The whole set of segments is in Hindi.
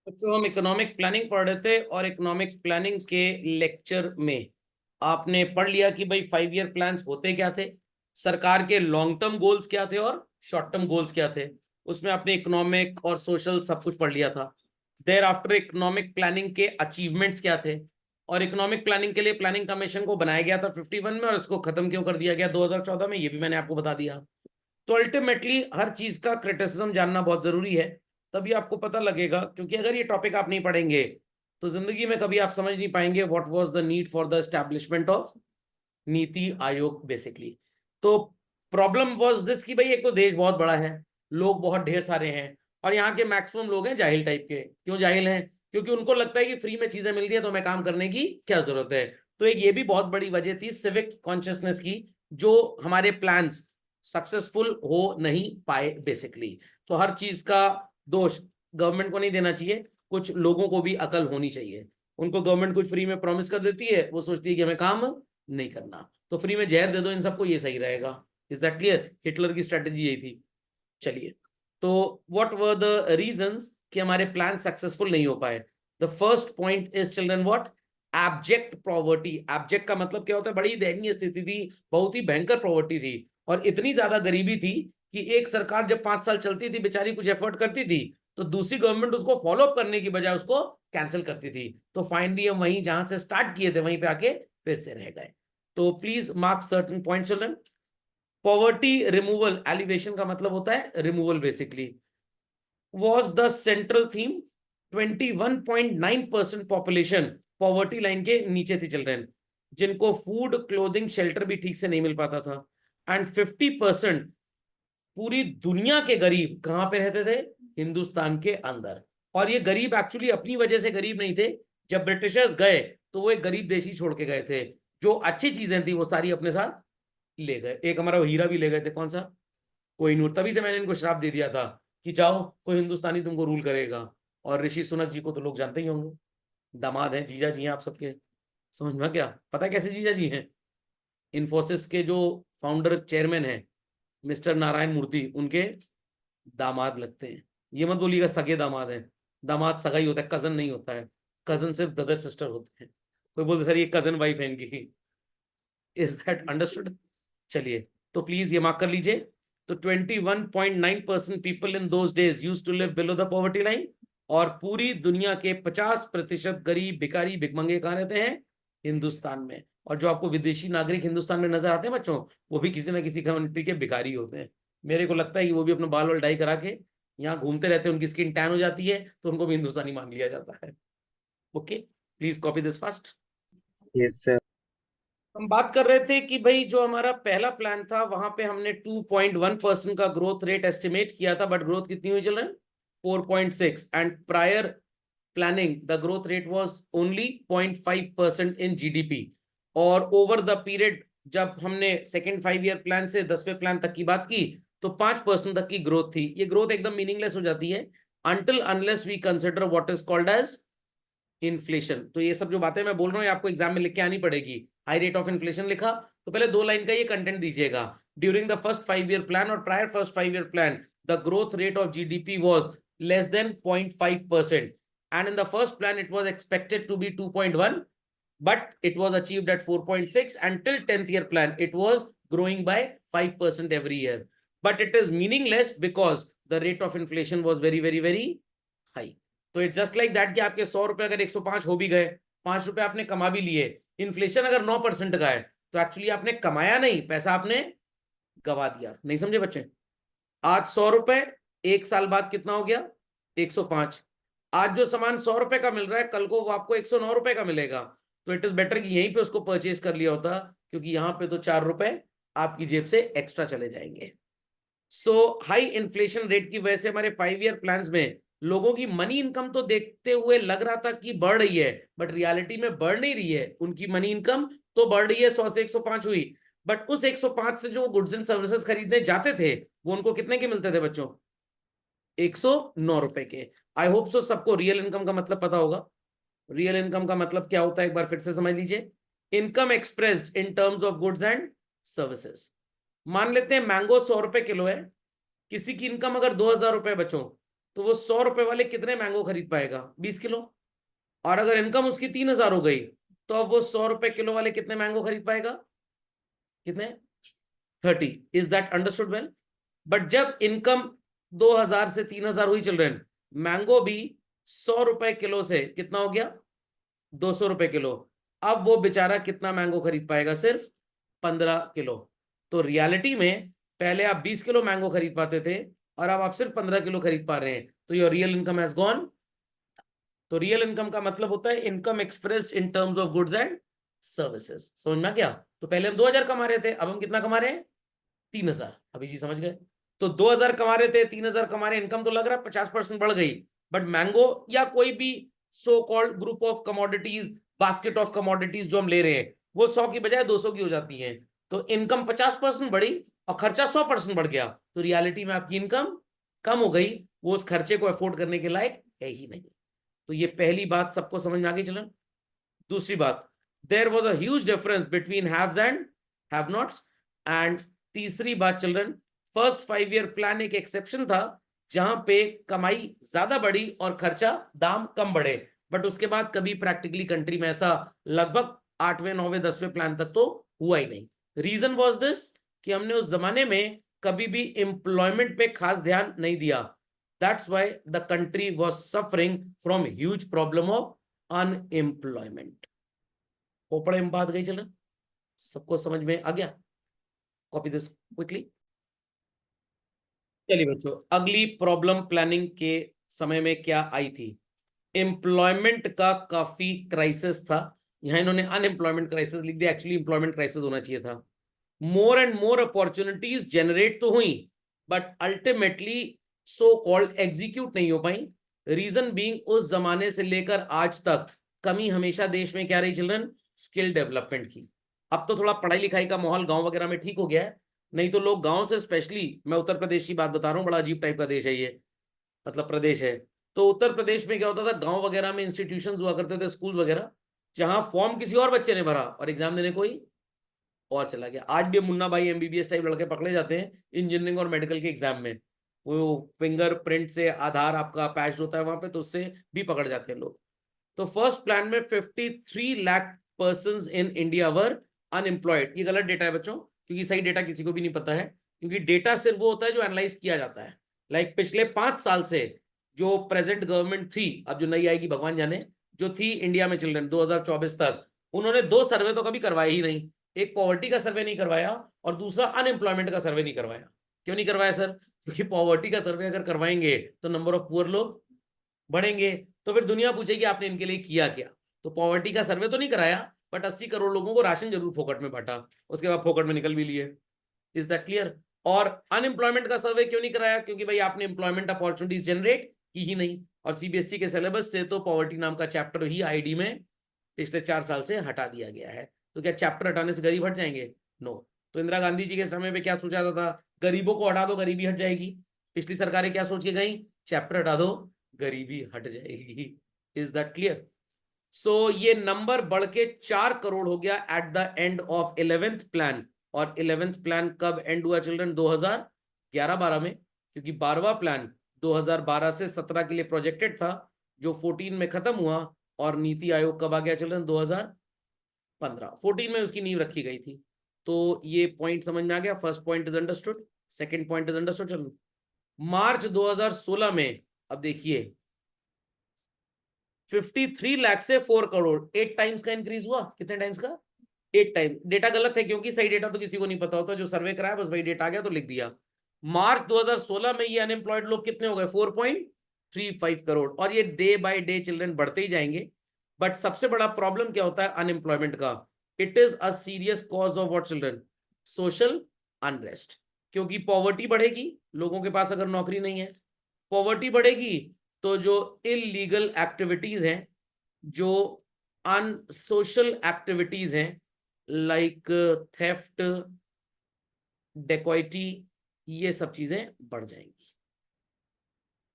तो हम इकोनॉमिक प्लानिंग पढ़ रहे थे और इकोनॉमिक प्लानिंग के लेक्चर में आपने पढ़ लिया कि भाई 5 ईयर प्लान्स होते क्या थे, सरकार के लॉन्ग टर्म गोल्स क्या थे और शॉर्ट टर्म गोल्स क्या थे। उसमें आपने इकोनॉमिक और सोशल सब कुछ पढ़ लिया था। देयर आफ्टर इकोनॉमिक प्लानिंग के अचीवमेंट्स क्या थे, और इकोनॉमिक प्लानिंग के लिए प्लानिंग कमीशन को बनाया गया था 51 में, और इसको खत्म क्यों कर दिया गया 2014 में, ये भी मैंने आपको बता दिया। तो अल्टीमेटली हर चीज का क्रिटिसिज्म जानना बहुत जरूरी है, तभी आपको पता लगेगा। क्योंकि अगर ये टॉपिक आप नहीं पढ़ेंगे तो जिंदगी में कभी आप समझ नहीं पाएंगे what was the need for the establishment of NITI Aayog basically. तो प्रॉब्लम वाज दिस कि भाई एक तो देश बहुत बड़ा है, लोग बहुत ढेर सारे हैं, और यहाँ के मैक्सिमम लोग हैं जाहिल टाइप के। क्यों जाहिल हैं? क्योंकि उनको लगता है कि फ्री में चीजें मिल रही है तो हमें काम करने की क्या जरूरत है। तो एक ये भी बहुत बड़ी वजह थी सिविक कॉन्शियसनेस की, जो हमारे प्लान्स सक्सेसफुल हो नहीं पाए बेसिकली। तो हर चीज का दोष गवर्नमेंट को नहीं देना चाहिए, कुछ लोगों को भी अकल होनी चाहिए। उनको गवर्नमेंट कुछ फ्री में प्रॉमिस कर देती है, वो सोचती है कि हमें काम नहीं करना, तो फ्री में जहर दे दो इन सबको, ये सही रहेगा। Is that clear? हिटलर की स्ट्रेटेजी यही थी। चलिए, तो व्हाट वर द रीजंस कि हमारे प्लान सक्सेसफुल नहीं हो पाए? The first point is children what? Abject poverty. Abject का मतलब क्या होता है? बड़ी दयनीय स्थिति थी, बहुत ही भयंकर पॉवर्टी थी, और इतनी ज्यादा गरीबी थी कि एक सरकार जब 5 साल चलती थी, बेचारी कुछ एफर्ट करती थी, तो दूसरी गवर्नमेंट उसको फॉलो अप करने की बजाय उसको कैंसिल करती थी। तो फाइनली हम वहीं जहां से स्टार्ट किए थे वहीं पे आके फिर से रह गए। तो please mark certain point children. Poverty removal, elevation का मतलब होता है removal basically, was the central theme. 21.9% population poverty line के नीचे थी चिल्ड्रन, जिनको फूड क्लोथिंग शेल्टर भी ठीक से नहीं मिल पाता था। एंड 50% पूरी दुनिया के गरीब कहां पे रहते थे? हिंदुस्तान के अंदर। और ये गरीब एक्चुअली अपनी वजह से गरीब नहीं थे। जब ब्रिटिशर्स गए तो वो एक गरीब देश ही छोड़ के गए थे, जो अच्छी चीजें थी वो सारी अपने साथ ले गए। एक हमारा हीरा भी ले गए थे, कौन सा? कोहिनूर। तभी से मैंने इनको श्राप दे दिया था कि जाओ कोई हिंदुस्तानी तुमको रूल करेगा। और ऋषि सुनक जी को तो लोग जानते ही होंगे, दामाद हैं, जीजा जी हैं आप सबके। समझ में क्या? पता है कैसे जीजा जी हैं? इन्फोसिस के जो फाउंडर चेयरमैन हैं मिस्टर नारायण मूर्ति, उनके दामाद लगते हैं। ये मत बोलिएगा सगे दामाद हैं, दामाद सगा ही होता है, कजन नहीं होता है। कजन सिर्फ ब्रदर सिस्टर होते हैं। कोई बोलते सर ये कजन वाइफ है इनकी। Is that understood? चलिए, तो प्लीज ये मार्क कर लीजिए। तो 21.9% people in those days used to live below the poverty line, और पूरी दुनिया के 50% गरीब भिखारी भिखमंगे कहाँ रहते हैं? हिंदुस्तान में। और जो आपको विदेशी नागरिक हिंदुस्तान में नजर आते हैं बच्चों, वो भी किसी ना किसी कम्युनिटी के भिखारी होते हैं। मेरे को लगता है कि वो भी अपने बाल वाल डाई करा के यहाँ घूमते रहते हैं, उनकी स्किन टैन हो जाती है तो उनको भी हिंदुस्तानी मान लिया जाता है। Okay, please copy this fast. Yes sir. हम बात कर रहे थे कि भाई जो हमारा पहला प्लान था वहां पे हमने 2.1% का ग्रोथ रेट एस्टिमेट किया था, बट ग्रोथ कितनी हुई children? 4.6। And prior planning the growth rate was only 0.5% in GDP. और ओवर द पीरियड जब हमने सेकेंड 5 ईयर प्लान से 10वें प्लान तक की बात की, तो 5% तक की ग्रोथ थी। ये ग्रोथ एकदम मीनिंगलेस हो जाती है until unless we consider what is called as inflation. तो ये सब जो बातें मैं बोल रहा हूँ आपको एग्जाम में लिख के आनी पड़ेगी। हाई रेट ऑफ इन्फ्लेशन लिखा तो पहले 2 लाइन का ये कंटेंट दीजिएगा। During the first 5 year plan और prior first 5 year plan, the growth rate of GDP was less than 0.5%, and in the first plan it was expected to be 2.1, but it was achieved at 4.6, until 10th year plan it was growing by 5% every year. But it is meaningless because the rate of inflation was very very very high. तो इट्स जस्ट लाइक दैट कि आपके 100 रुपए अगर 105 हो भी गए, 5 रुपए आपने कमा भी लिए, इन्फ्लेशन अगर 9% का है, तो एक्चुअली आपने कमाया नहीं, पैसा आपने गवा दिया। नहीं समझे बच्चे? आज 100 रुपए, एक साल बाद कितना हो गया? 105। आज जो सामान 100 रुपए का मिल रहा है, कल को वो आपको 109 रुपए का मिलेगा। तो इट इज बेटर कि यहीं पे उसको परचेज कर लिया होता, क्योंकि यहां पे तो 4 रुपए आपकी जेब से एक्स्ट्रा चले जाएंगे। सो हाई इन्फ्लेशन रेट की वजह से हमारे 5 ईयर प्लान्स में लोगों की मनी इनकम तो देखते हुए लग रहा था कि बढ़ रही है, बट रियलिटी में बढ़ नहीं रही है। उनकी मनी इनकम तो बढ़ रही है, 100 से 105 हुई, बट उस 105 से जो गुड्स एंड सर्विसेज खरीदने जाते थे वो उनको कितने के मिलते थे बच्चों? 109 रुपए के। आई होप सो सबको रियल इनकम का मतलब पता होगा। रियल इनकम का मतलब क्या होता है एक बार फिर से समझ लीजिए। Income expressed in terms of goods and services. मान लेते हैं मैंगो 100 रुपए किलो है, किसी की इनकम अगर 2,000 रुपए बचो, तो वो 100 रुपए वाले कितने मैंगो खरीद पाएगा? 20 किलो। और अगर इनकम उसकी 3,000 हो गई तो अब वो 100 रुपए किलो वाले कितने मैंगो खरीद पाएगा? कितने? 30। Is that understood well? But जब इनकम 2,000 से 3,000 हुई चिल्ड्रन, मैंगो भी 100 रुपए किलो से कितना हो गया? 200 रुपए किलो। अब वो बेचारा कितना मैंगो खरीद पाएगा? सिर्फ 15 किलो। तो रियलिटी में पहले आप 20 किलो मैंगो खरीद पाते थे और अब आप सिर्फ 15 किलो खरीद पा रहे हैं, तो your real income has gone. तो रियल इनकम का मतलब होता है income expressed in terms of goods and services. समझ में आ गया? तो पहले हम 2,000 कमा रहे थे, अब हम कितना कमा रहे हैं? 3,000। अभी जी समझ गए? तो 2,000 कमा रहे थे, 3,000 कमा रहे, इनकम तो लग रहा है 50% बढ़ गई, बट मैंगो या कोई भी so called group of commodities, basket of commodities जो हम ले रहे हैं, वो 100 की बजाय 200 की हो जाती है। तो इनकम 50% बढ़ी और खर्चा 100% बढ़ गया, तो रियलिटी में आपकी इनकम कम हो गई, वो उस खर्चे को अफोर्ड करने के लायक है ही नहीं। तो ये पहली बात सबको समझ में आ गई चलन? दूसरी बात, there was a huge difference between haves and have nots. And तीसरी बात चिल्ड्रन, फर्स्ट 5 ईयर प्लान एक एक्सेप्शन था जहां पे कमाई ज्यादा बढ़ी और खर्चा दाम कम बढ़े, बट उसके बाद कभी प्रैक्टिकली कंट्री में ऐसा लगभग 8वें 9वें 10वें प्लान तक तो हुआ ही नहीं। रीजन वाज दिस कि हमने उस जमाने में कभी भी एम्प्लॉयमेंट पे खास ध्यान नहीं दिया। That's why the country was suffering from huge problem of unemployment. खोपड़े में बात गई चलन? सबको समझ में आ गया? Copy this quickly. चलिए बच्चों, अगली प्रॉब्लम प्लानिंग के समय में क्या आई थी? एम्प्लॉयमेंट का काफी क्राइसिस था। यहां इन्होंने अनएम्प्लॉयमेंट क्राइसिस लिख दिया, एक्चुअली एम्प्लॉयमेंट क्राइसिस होना चाहिए था। More and more opportunities generate तो हुई, but ultimately so called execute नहीं हो पाई। रीजन बीइंग उस जमाने से लेकर आज तक कमी हमेशा देश में क्या रही चिल्ड्रन? स्किल डेवलपमेंट की। अब तो थोड़ा पढ़ाई लिखाई का माहौल गांव वगैरह में ठीक हो गया है, नहीं तो लोग गांव से, स्पेशली मैं उत्तर प्रदेश की बात बता रहा हूँ, बड़ा अजीब टाइप का देश है ये, मतलब प्रदेश है। तो उत्तर प्रदेश में क्या होता था, गांव वगैरह में इंस्टीट्यूशंस हुआ करते थे, स्कूल वगैरह, जहां फॉर्म किसी और बच्चे ने भरा और एग्जाम देने कोई और चला गया। आज भी मुन्ना भाई एमबीबीएस टाइप लड़के पकड़े जाते हैं इंजीनियरिंग और मेडिकल के एग्जाम में, वो फिंगरप्रिंट से आधार आपका पैच्ड होता है वहां पे, तो उससे भी पकड़ जाते हैं लोग। तो फर्स्ट प्लान में 53 lakh persons in India were unemployed. ये गलत डेटा है बच्चों, क्योंकि सही डेटा किसी को भी नहीं पता है, क्योंकि डेटा सिर्फ वो होता है जो एनालाइज किया जाता है। लाइक पिछले 5 साल से जो प्रेजेंट गवर्नमेंट थी, अब जो नई आएगी भगवान जाने, जो थी इंडिया में चिल्ड्रन 2024 तक, उन्होंने 2 सर्वे तो कभी करवाए ही नहीं। एक पॉवर्टी का सर्वे नहीं करवाया और दूसरा अनएम्प्लॉयमेंट का सर्वे नहीं करवाया। क्यों नहीं करवाया सर? क्योंकि पॉवर्टी का सर्वे अगर करवाएंगे तो नंबर ऑफ पुअर लोग बढ़ेंगे, तो फिर दुनिया पूछेगी आपने इनके लिए किया क्या। तो पॉवर्टी का सर्वे तो नहीं कराया, बट 80 करोड़ लोगों को राशन जरूर फोकट में बांटा, उसके बाद फोकट में निकल भी लिए। Is that clear? और अनएम्प्लॉयमेंट का सर्वे क्यों नहीं कराया? क्योंकि भाई आपने एम्प्लॉयमेंट अपॉर्चुनिटीज जनरेट की ही नहीं, और सीबीएसई के सिलेबस से तो पॉवर्टी नाम का चैप्टर ही आईडी में पिछले 4 साल से हटा दिया गया है। तो क्या चैप्टर हटाने से गरीब हट जाएंगे? नो। तो इंदिरा गांधी जी के समय में क्या सोचा था? गरीबों को हटा दो गरीबी हट जाएगी। पिछली सरकारें क्या सोच के गई? चैप्टर हटा दो गरीबी हट जाएगी। Is that clear? सो ये नंबर बढ़ के 4 करोड़ हो गया at the end of 11th plan. और 11th प्लान कब एंड हुआ चिल्ड्रन? 2011-12 में, क्योंकि 12वां प्लान 2012 से 17 के लिए प्रोजेक्टेड था, जो 14 में खत्म हुआ। और नीति आयोग कब आ गया चिल्ड्रन? 2015। 14 में उसकी नींव रखी गई थी। तो ये पॉइंट समझ में आ गया? First point is understood, second point is understood. चलो, मार्च 2016 में अब देखिए 53 लाख से 4 करोड़, 8 टाइम्स का इंक्रीज हुआ। कितने टाइम्स का? 8 टाइम। डेटा गलत है, क्योंकि सही डेटा तो किसी को नहीं पता होता, जो सर्वे कराया बस वही डेटा आ गया तो लिख दिया। मार्च 2016 में ये अनएम्प्लॉयड लोग कितने हो गए? 4.35 करोड़। और ये डे बाय डे चिल्ड्रन बढ़ते ही जाएंगे। बट सबसे बड़ा प्रॉब्लम क्या होता है अनएम्प्लॉयमेंट का? It is a serious cause of what children? Social unrest. क्योंकि पॉवर्टी बढ़ेगी, लोगों के पास अगर नौकरी नहीं है, पॉवर्टी बढ़ेगी, तो जो इलीगल एक्टिविटीज हैं, जो अनसोशल एक्टिविटीज हैं, लाइक थेफ्ट, डेकोइटी, ये सब चीजें बढ़ जाएंगी।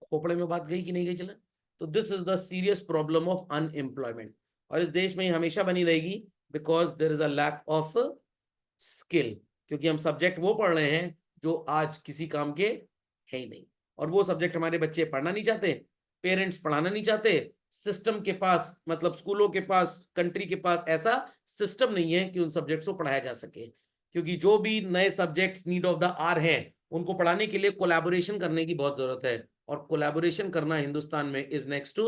खोपड़े में बात गई कि नहीं गई चलन? तो this is the serious problem of unemployment, और इस देश में हमेशा बनी रहेगी, because there is a lack of skill. क्योंकि हम सब्जेक्ट वो पढ़ रहे हैं जो आज किसी काम के है ही नहीं। और वो सब्जेक्ट हमारे बच्चे पढ़ना नहीं चाहते, पेरेंट्स पढ़ाना नहीं चाहते, सिस्टम के पास मतलब स्कूलों के पास, कंट्री के पास ऐसा सिस्टम नहीं है कि उन सब्जेक्ट्स को पढ़ाया जा सके। क्योंकि जो भी नए subjects need of the hour हैं, उनको पढ़ाने के लिए कोलैबोरेशन करने की बहुत जरूरत है, और कोलैबोरेशन करना हिंदुस्तान में इज नेक्स्ट टू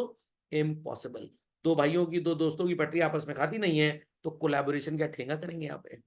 इम्पॉसिबल। दो भाइयों की, दो दोस्तों की पटरी आपस में खाती नहीं है, तो कोलैबोरेशन क्या ठेंगा करेंगे यहाँ पे।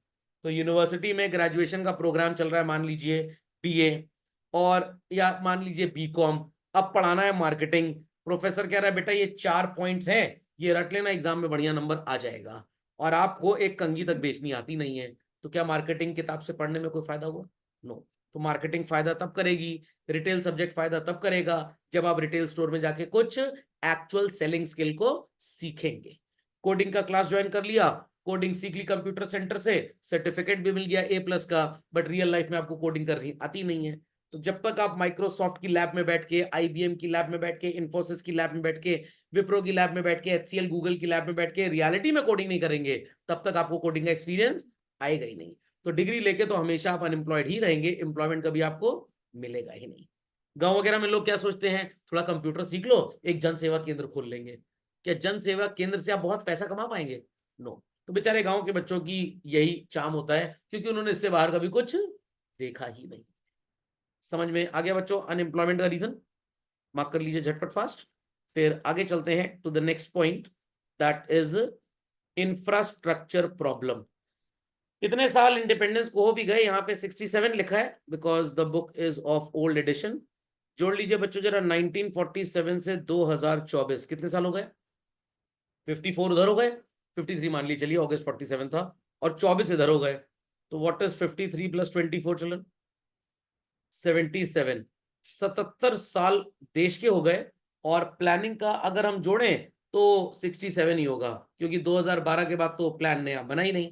तो यूनिवर्सिटी में ग्रेजुएशन का प्रोग्राम चल रहा है, मान लीजिए बीए, और या मान लीजिए बीकॉम, अब पढ़ाना है मार्केटिंग। प्रोफेसर कह रहा है बेटा ये 4 पॉइंट्स हैं, ये रट लेना, एग्जाम में बढ़िया नंबर आ जाएगा, और आपको एक कंघी तक बेचनी आती नहीं है, तो क्या मार्केटिंग किताब से पढ़ने में कोई फायदा हुआ? नो। तो मार्केटिंग फायदा तब करेगी, रिटेल सब्जेक्ट फायदा तब करेगा, जब आप रिटेल स्टोर में जाके कुछ एक्चुअल सेलिंग स्किल को सीखेंगे। कोडिंग का क्लास ज्वाइन कर लिया, कोडिंग सीख ली कंप्यूटर सेंटर से, सर्टिफिकेट भी मिल गया A+ का, बट रियल लाइफ में आपको कोडिंग करनी आती नहीं है। तो जब तक आप माइक्रोसॉफ्ट की लैब में बैठ के, IBM की लैब में बैठ के, इन्फोसिस की लैब में बैठ के, विप्रो की लैब में बैठ के, HCL गूगल की लैब में बैठ के रियलिटी में कोडिंग नहीं करेंगे, तब तक आपको कोडिंग का एक्सपीरियंस आएगा ही नहीं। तो डिग्री लेके तो हमेशा आप अनएम्प्लॉयड ही रहेंगे, एम्प्लॉयमेंट कभी आपको मिलेगा ही नहीं। गांव वगैरह में लोग क्या सोचते हैं, थोड़ा कंप्यूटर सीख लो, एक जन सेवा केंद्र खोल लेंगे। क्या जन सेवा केंद्र से आप बहुत पैसा कमा पाएंगे? नो। तो बेचारे गांव के बच्चों की यही चाम होता है, क्योंकि उन्होंने इससे बाहर कभी कुछ देखा ही नहीं। समझ में आ गया बच्चों अनएम्प्लॉयमेंट का रीजन? मार्क कर लीजिए झटपट फास्ट। फिर आगे चलते हैं to the next point, that is infrastructure problem. इतने साल इंडिपेंडेंस को हो भी गए, यहाँ पे 67 लिखा है because the book is of old edition. जोड़ लीजिए बच्चों जरा, 1947 से 2024 कितने साल हो गए? 54 उधर हो गए, 53 मान लीजिए, चलिए अगस्त 47 था, और 24 इधर हो गए, तो व्हाट इज 53 + 24 चिल्ड्रन? 77। 77 साल देश के हो गए, और प्लानिंग का अगर हम जोड़ें तो 67 ही होगा, क्योंकि 2012 के बाद तो प्लान नया बना ही नहीं।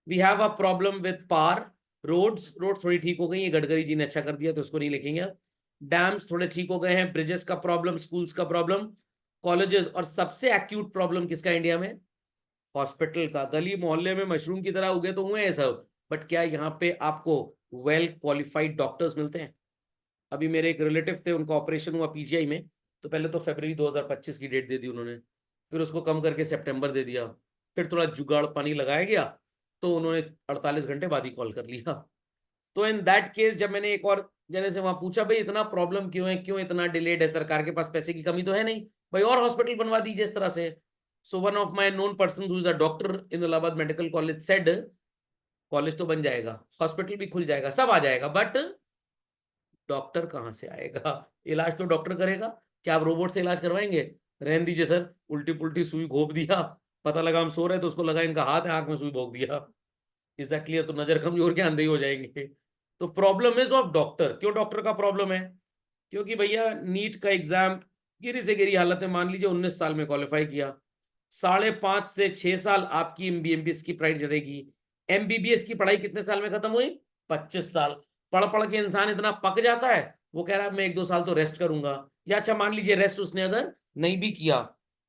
We have a problem with power, roads थोड़ी ठीक हो गई है, गडकरी जी ने अच्छा कर दिया तो उसको नहीं लिखेंगे अब। डैम्स थोड़े ठीक हो गए हैं, ब्रिजेस का प्रॉब्लम, स्कूल्स का प्रॉब्लम, कॉलेजेस, और सबसे एक्यूट प्रॉब्लम किसका इंडिया में? हॉस्पिटल का। गली मोहल्ले में मशरूम की तरह उगे तो हुए हैं सब, बट क्या यहाँ पे आपको वेल क्वालिफाइड डॉक्टर्स मिलते हैं? अभी मेरे एक रिलेटिव थे, उनका ऑपरेशन हुआ PGI में, तो पहले तो फरवरी 2025 की डेट दे दी उन्होंने, फिर उसको कम करके सितंबर दे दिया, फिर थोड़ा जुगाड़ पानी लगाया गया, तो उन्होंने 48 घंटे बाद ही कॉल कर लिया। तो इन दैट केस जब मैंने एक और जने से वहां पूछा, भाई इतना प्रॉब्लम क्यों है, क्यों इतना डिलेड है, सरकार के पास पैसे की कमी तो है नहीं, भाई और हॉस्पिटल बनवा दीजिए इस तरह से। So one of my known person who is a doctor in Allahabad medical college said, college तो बन जाएगा, हॉस्पिटल भी खुल जाएगा, सब आ जाएगा, बट डॉक्टर कहाँ से आएगा? इलाज तो डॉक्टर करेगा, क्या आप रोबोट से इलाज करवाएंगे? रहने दीजिए सर, उल्टी पुल्टी सुई घोप दिया, पता लगा हम सो रहे तो उसको लगा इनका हाथ है, आंख में सुई भोग दिया। Is that clear? तो नजर कमजोर के अंधे ही हो जाएंगे। तो प्रॉब्लम इज ऑफ डॉक्टर। क्यों डॉक्टर का प्रॉब्लम है? क्योंकि भैया नीट का एग्जाम गिरी से गिरी हालत में, मान लीजिए 19 साल में क्वालिफाई किया, 5.5 से 6 साल आपकी MBBS की पढ़ाई चलेगी। MBBS की पढ़ाई कितने साल में खत्म हुई? 25 साल। पढ़ पढ़ के इंसान इतना पक जाता है, वो कह रहा है मैं 1-2 साल तो रेस्ट करूंगा, या अच्छा मान लीजिए रेस्ट उसने अगर नहीं भी किया,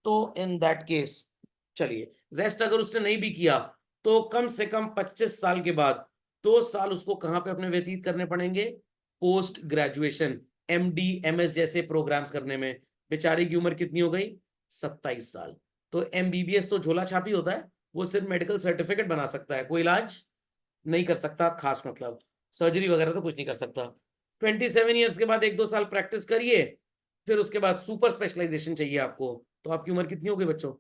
तो इन दैट केस, चलिए रेस्ट अगर उसने नहीं भी किया, तो कम से कम 25 साल के बाद 2 साल उसको कहां पे अपने व्यतीत करने पड़ेंगे? पोस्ट ग्रेजुएशन, MD MS जैसे प्रोग्राम्स करने में। बेचारे की उम्र कितनी हो गई? 27 साल। तो MBBS तो झोला छापी होता है, वो सिर्फ मेडिकल सर्टिफिकेट बना सकता है, कोई इलाज नहीं कर सकता, खास मतलब सर्जरी वगैरह तो कुछ नहीं कर सकता। 27 ईयर्स के बाद 1-2 साल प्रैक्टिस करिए, फिर उसके बाद सुपर स्पेशलाइजेशन चाहिए आपको, तो आपकी उम्र कितनी हो गई बच्चों?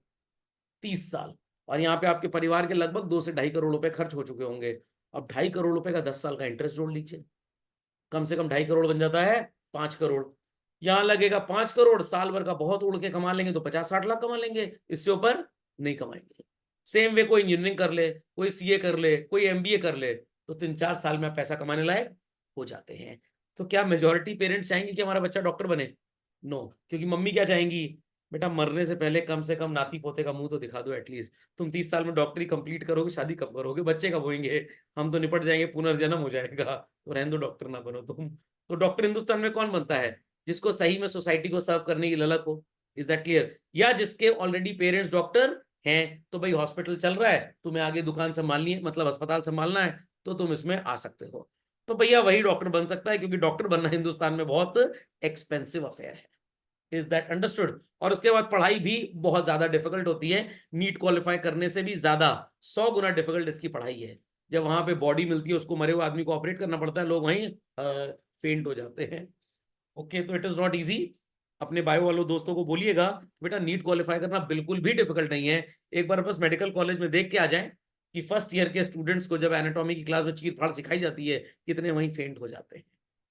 30 साल। और यहाँ पे आपके परिवार के लगभग 2 से 2.5 करोड़ रुपए खर्च हो चुके होंगे। अब 2.5 करोड़ रुपए का 10 साल का इंटरेस्ट जोड़ लीजिए, कम से कम 2.5 करोड़ बन जाता है 5 करोड़। यहाँ लगेगा 5 करोड़, साल भर का बहुत उड़ के कमा लेंगे तो 50-60 लाख कमा लेंगे, इससे ऊपर नहीं कमाएंगे। सेम वे कोई इंजीनियरिंग कर ले, कोई CA कर ले, कोई MBA कर ले, तो 3-4 साल में पैसा कमाने लायक हो जाते हैं। तो क्या मेजोरिटी पेरेंट्स चाहेंगे कि हमारा बच्चा डॉक्टर बने? नो। क्योंकि मम्मी क्या चाहेंगी, बेटा मरने से पहले कम से कम नाती पोते का मुंह तो दिखा दो एटलीस्ट। तुम 30 साल में डॉक्टरी कंप्लीट करोगे, शादी कब करोगे, बच्चे कब होंगे? हम तो निपट जाएंगे, पुनर्जन्म हो जाएगा, तो रहने दो, डॉक्टर ना बनो तुम। तो डॉक्टर हिंदुस्तान में कौन बनता है? जिसको सही में सोसाइटी को सर्व करने की ललक हो। Is that clear? या जिसके ऑलरेडी पेरेंट्स डॉक्टर हैं, तो भाई हॉस्पिटल चल रहा है, तुम्हें आगे दुकान संभालनी है, मतलब अस्पताल संभालना है, तो तुम इसमें आ सकते हो। तो भैया वही डॉक्टर बन सकता है, क्योंकि डॉक्टर बनना हिंदुस्तान में बहुत एक्सपेंसिव अफेयर है। Is that understood? और उसके बाद पढ़ाई भी बहुत ज्यादा डिफिकल्ट होती है, नीट क्वालिफाई करने से भी ज्यादा 100 गुना डिफिकल्ट इसकी पढ़ाई है। जब वहां पे बॉडी मिलती है, उसको मरे हुए आदमी को ऑपरेट करना पड़ता है, लोग वहीं फेंट हो जाते हैं। ओके, तो इट इज नॉट इजी। अपने बायो वालों दोस्तों को बोलिएगा बेटा नीट क्वालिफाई करना बिल्कुल भी डिफिकल्ट नहीं है। एक बार बस मेडिकल कॉलेज में देख के आ जाएं कि फर्स्ट ईयर के स्टूडेंट्स को जब एनाटॉमी की क्लास में चीर फाड़ सिखाई जाती है, कितने वहीं फेंट हो जाते हैं।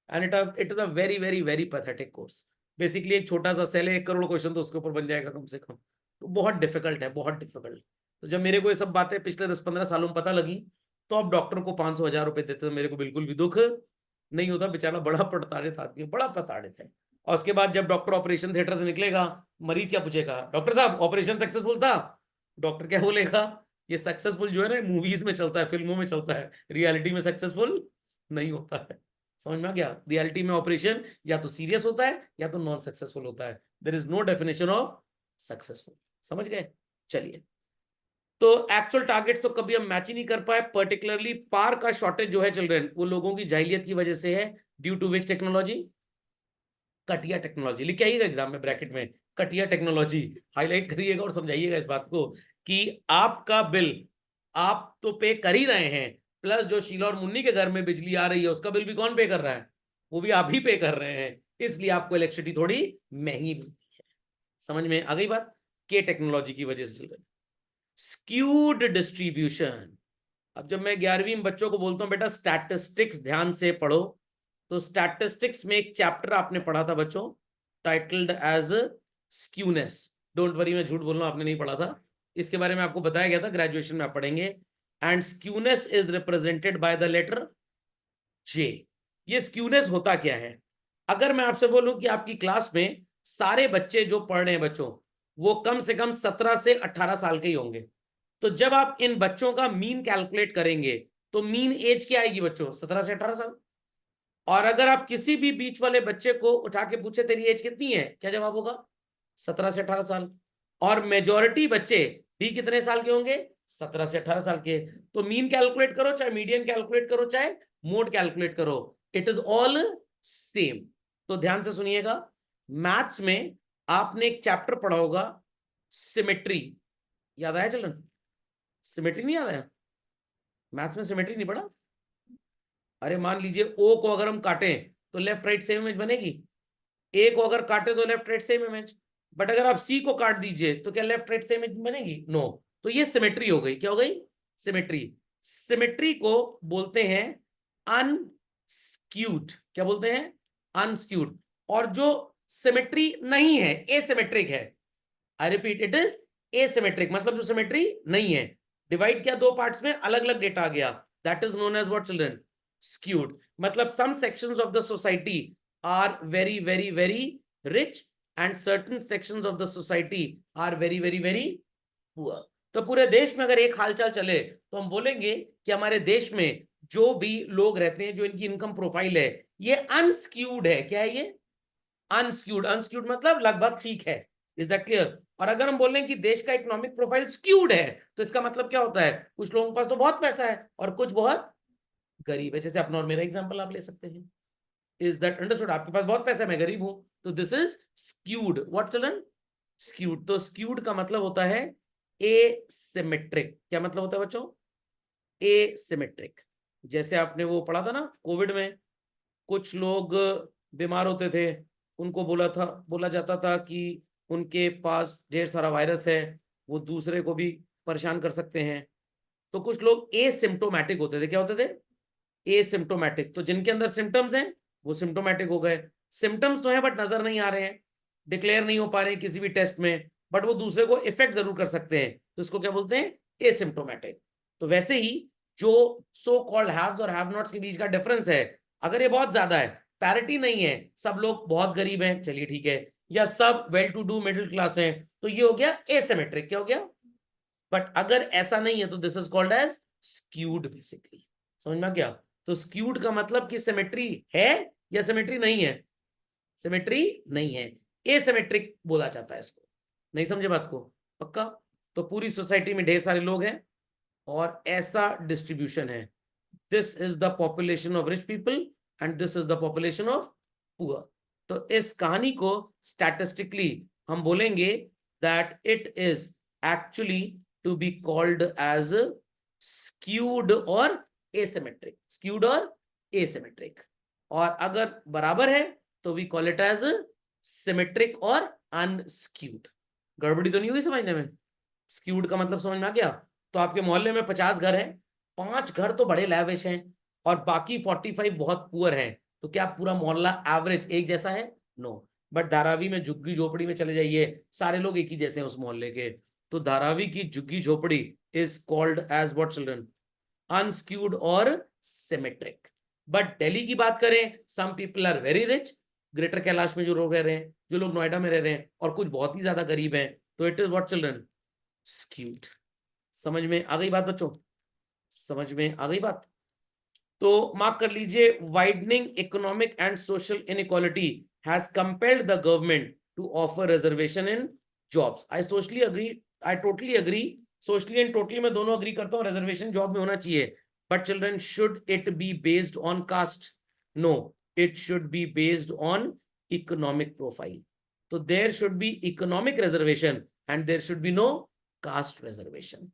And it is a very very very pathetic course. Basically एक छोटा सा सेल है, 1 करोड़ क्वेश्चन तो उसके ऊपर बन जाएगा कम से कम। तो बहुत डिफिकल्ट है, बहुत डिफिकल्ट। तो जब मेरे को ये सब बातें पिछले 10-15 सालों में पता लगी, तो अब डॉक्टर को 500-1000 रुपए देते तो मेरे को बिल्कुल भी दुख नहीं होता। बेचारा बड़ा प्रताड़ित आदमी है, बड़ा प्रताड़ित है। और उसके बाद जब डॉक्टर ऑपरेशन थिएटर से निकलेगा, मरीज क्या पूछेगा, डॉक्टर साहब ऑपरेशन सक्सेसफुल था? डॉक्टर क्या बोलेगा, ये सक्सेसफुल जो है ना मूवीज में चलता है, फिल्मों में चलता है, रियलिटी में सक्सेसफुल नहीं होता है। समझ में आ गया? रियलिटी में ऑपरेशन या तो सीरियस होता है या तो नॉन सक्सेसफुल होता है। There is no definition of successful. समझ गए? चलिए, तो एक्चुअल टारगेट्स तो कभी हम मैच ही नहीं कर पाए। पर्टिकुलरली पार का शॉर्टेज जो है चिल्ड्रन, वो लोगों की जाहिलियत की वजह से है। Due to which technology? कटिया टेक्नोलॉजी। लिख के आइएगा एग्जाम में ब्रैकेट में, कटिया टेक्नोलॉजी। हाईलाइट करिएगा और समझाइएगा इस बात को कि आपका बिल आप तो पे कर ही रहे हैं, प्लस जो शीला और मुन्नी के घर में बिजली आ रही है उसका बिल भी कौन पे कर रहा है? वो भी आप ही पे कर रहे हैं। इसलिए आपको इलेक्ट्रिसिटी थोड़ी महंगी मिलती है। समझ में आ गई बात? के टेक्नोलॉजी की वजह से चल रही। Skewed distribution. अब जब मैं 11वीं में बच्चों को बोलता हूं बेटा स्टैटिस्टिक्स ध्यान से पढ़ो, तो स्टैटिस्टिक्स में एक चैप्टर आपने पढ़ा था बच्चों, titled as skewness. Don't worry, मैं झूठ बोल रहा हूं, आपने नहीं पढ़ा था। इसके बारे में आपको बताया गया था, ग्रेजुएशन में आप पढ़ेंगे। And skewness is represented by the letter J. ये स्क्यूनेस होता क्या है? अगर मैं आपसे बोलूं कि आपकी क्लास में सारे बच्चे जो पढ़ रहे हैं बच्चों, वो कम से कम 17 से 18 साल के ही होंगे, तो जब आप इन बच्चों का मीन कैलकुलेट करेंगे तो मीन एज क्या आएगी बच्चों? 17 से 18 साल। और अगर आप किसी भी बीच वाले बच्चे को उठा के पूछे तेरी एज कितनी है, क्या जवाब होगा? 17 से 18 साल। और मेजॉरिटी बच्चे भी कितने साल के होंगे? 17 से 18 साल के। तो मीन कैलकुलेट करो, चाहे मीडियन कैलकुलेट करो, चाहे मोड कैलकुलेट करो, इट इज ऑल सेम। तो ध्यान से सुनिएगा, मैथ्स में आपने एक चैप्टर पढ़ा होगा सिमेट्री। याद आया चलन? सिमेट्री नहीं याद आया? मैथ्स में सिमेट्री नहीं पढ़ा? अरे मान लीजिए ओ को अगर हम काटें तो लेफ्ट राइट सेम इमेज बनेगी, ए को अगर काटे तो left right same image. But अगर आप सी को काट दीजिए तो क्या लेफ्ट राइट सेम इमेज बनेगी? नो। तो ये सिमेट्री हो गई। क्या हो गई? सिमेट्री। सिमेट्री को बोलते हैं अनस्क्यूड। क्या बोलते हैं? अनस्क्यूड। और जो सिमेट्री नहीं है, एसिमेट्रिक है। I repeat, it is asymmetric, मतलब जो सिमेट्री नहीं है। डिवाइड किया दो पार्ट्स में, अलग अलग डेटा आ गया, that is known as what children? skewed। मतलब some sections of the society are very very very rich and certain sections of the society are very very very poor। तो पूरे देश में अगर एक हालचाल चले तो हम बोलेंगे कि हमारे देश में जो भी लोग रहते हैं, जो इनकी इनकम प्रोफाइल है, ये अनस्क्यूड है। क्या है ये? अनस्क्यूड। अनस्क्यूड मतलब लगभग ठीक है। Is that clear? और अगर हम बोलें कि देश का इकोनॉमिक प्रोफाइल स्क्यूड है, तो इसका मतलब क्या होता है? कुछ लोगों के पास तो बहुत पैसा है और कुछ बहुत गरीब है। जैसे अपना और मेरा एग्जांपल आप ले सकते हैं। Is that understood? आपके पास बहुत पैसा है, मैं गरीब हूं, तो this is skewed. What children? Skewed. तो स्क्यूड का मतलब होता है एसिमेट्रिक। क्या मतलब होता है बच्चों? एसिमेट्रिक। जैसे आपने वो पढ़ा था ना, कोविड में कुछ लोग बीमार होते थे, उनको बोला जाता था कि उनके पास ढेर सारा वायरस है, वो दूसरे को भी परेशान कर सकते हैं। तो कुछ लोग एसिम्टोमेटिक होते थे। क्या होते थे? एसिम्टोमेटिक। तो जिनके अंदर सिम्टम्स हैं वो सिम्टोमेटिक हो गए। सिम्टम्स तो है बट नजर नहीं आ रहे हैं, डिक्लेयर नहीं हो पा रहे हैं किसी भी टेस्ट में, बट वो दूसरे को इफेक्ट जरूर कर सकते हैं, तो इसको क्या बोलते हैं? एसिम्टोमेटिक। तो वैसे ही जो सो कॉल्ड हैव्स और हैव नॉट्स के बीच का डिफरेंस है, अगर ये बहुत ज्यादा है, पैरिटी नहीं है, सब लोग बहुत गरीब हैं, चलिए ठीक है, या सब well to do middle class हैं, तो ये हो गया एसिमेट्रिक। क्या हो गया? बट अगर ऐसा नहीं है तो this is called as skewed basically. समझ में आ गया? तो स्क्यूड का मतलब कि सिमेट्री है या सिमेट्री नहीं है? सिमेट्री नहीं है, एसिमेट्रिक बोला जाता है इसको। नहीं समझे बात को? पक्का? तो पूरी सोसाइटी में ढेर सारे लोग हैं और ऐसा डिस्ट्रीब्यूशन है, this is the population of rich people and this is the population of poor. तो इस कहानी को स्टैटिस्टिकली हम बोलेंगे that it is actually to be called as skewed और एसिमेट्रिक, स्क्यूड और एसिमेट्रिक। और अगर बराबर है तो we call it as symmetric और अनस्क्यूड। गड़बड़ी तो नहीं हुई समझने में? स्क्यूड का मतलब समझ में आ गया? तो आपके मोहल्ले में 50 घर हैं, 5 घर तो बड़े लैविश हैं और बाकी 45 बहुत पुअर हैं, तो क्या पूरा मोहल्ला एवरेज एक जैसा है? नो। बट धारावी में झुग्गी झोपड़ी में चले जाइए, सारे लोग एक ही जैसे हैं उस मोहल्ले के। तो धारावी की झुग्गी झोपड़ी is called as what children? Unskewed और सिमेट्रिक। बट दिल्ली की बात करें, some people are very rich, greater Kailash में जो लोग रह रहे हैं, जो लोग नोएडा में रह रहे हैं, और कुछ बहुत ही ज्यादा गरीब हैं, तो it is what children? Skewed. समझ में आ गई बात बच्चों? समझ में आ गई बात? तो मार्क कर लीजिए, widening economic and social inequality has compelled the government to offer reservation in jobs. I socially agree, I totally agree. Socially and totally मैं दोनों अग्री करता हूं, रिजर्वेशन जॉब में होना चाहिए। But children, should it be based on caste? No, it should be based on economic profile. So there should be economic reservation and there should be no caste reservation.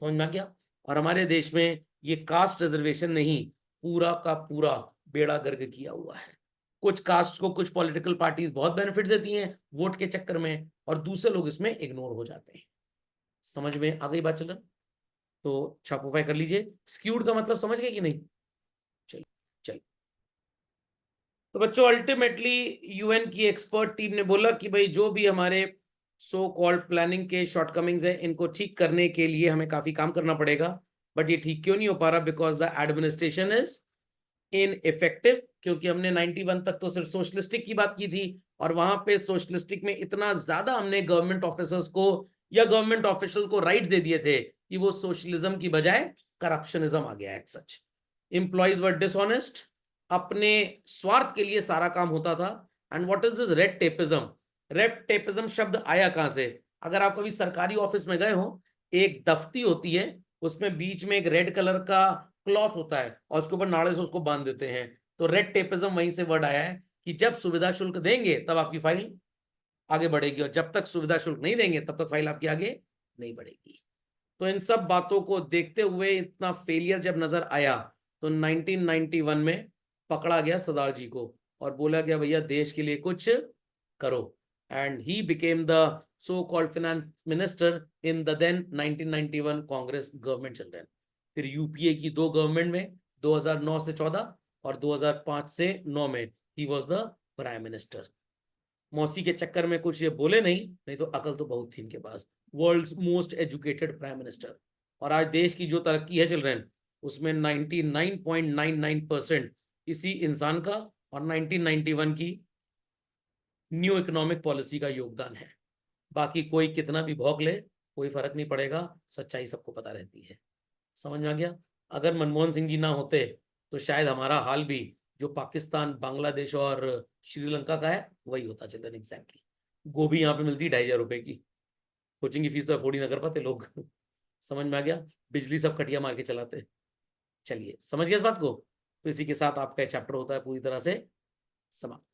समझ में आ गया? और हमारे देश में ये कास्ट रिजर्वेशन नहीं, पूरा का पूरा बेड़ा गर्क किया हुआ है। कुछ कास्ट को कुछ पॉलिटिकल पार्टीज बहुत बेनिफिट देती हैं वोट के चक्कर में, और दूसरे लोग इसमें इग्नोर हो जाते हैं। समझ में आ गई बात चलन? तो शॉपिफाई कर लीजिए। स्क्यूड का मतलब समझ गए कि नहीं? चलिए चलिए। तो बच्चों, अल्टीमेटली यूएन की एक्सपर्ट टीम ने बोला कि भाई जो भी हमारे सो कॉल्ड प्लानिंग के शॉर्टकमिंग्स हैं, इनको ठीक करने के लिए हमें काफी काम करना पड़ेगा। बट ये ठीक क्यों नहीं हो पा रहा? Because the administration is ineffective. क्योंकि हमने 91 तक तो सिर्फ सोशलिस्टिक की बात की थी, और वहां पे सोशलिस्टिक में इतना ज्यादा हमने गवर्नमेंट ऑफिसर्स को या गवर्नमेंट ऑफिशियल को राइट दे दिए थे कि वो सोशलिज्म की बजाय करप्शनिज्म आ गया। एज सच, एम्प्लॉइज वर डिसऑनेस्ट, अपने स्वार्थ के लिए सारा काम होता था। And what is this red tapism? Red tapism शब्द आया कहां से? अगर आप कभी सरकारी ऑफिस में गए हो, एक दफ्ती होती है, उसमें बीच में एक रेड कलर का क्लॉथ होता है और उसके ऊपर नाड़े से उसको बांध देते हैं। तो रेड टेपिज्म वहीं से वर्ड आया है कि जब सुविधा शुल्क देंगे तब आपकी फाइल आगे बढ़ेगी, और जब तक सुविधा शुल्क नहीं देंगे तब तक फाइल आपकी आगे नहीं बढ़ेगी। तो इन सब बातों को देखते हुए इतना फेलियर जब नजर आया, तो 1991 में पकड़ा गया सरदार जी को और बोला गया भैया देश के लिए कुछ करो। And he became the so called finance minister in the then 1991 Congress government children. फिर यूपीए की 2 गवर्नमेंट में 2009 से 14 और 2005 से 9 में he was the prime minister. मौसी के चक्कर में कुछ ये बोले नहीं, नहीं तो अकल तो बहुत थी इनके पास। World's most educated prime minister. और आज देश की जो तरक्की है चिल्ड्रन, उसमें 99.99% इसी इंसान का और 1991 की न्यू इकोनॉमिक पॉलिसी का योगदान है। बाकी कोई कितना भी भौंक ले, कोई फर्क नहीं पड़ेगा, सच्चाई सबको पता रहती है। समझ में आ गया? अगर मनमोहन सिंह जी ना होते तो शायद हमारा हाल भी जो पाकिस्तान, बांग्लादेश और श्रीलंका का है वही होता चिल्ड्रन। एग्जैक्टली। गोभी यहाँ पे मिलती 2,500 की, कोचिंग की फीस तो अफोर्ड ही ना कर पाते लोग। समझ में आ गया? बिजली सब कटिया मार के चलाते। चलिए, समझ गए इस बात को? तो इसी के साथ आपका चैप्टर होता है पूरी तरह से समाप्त।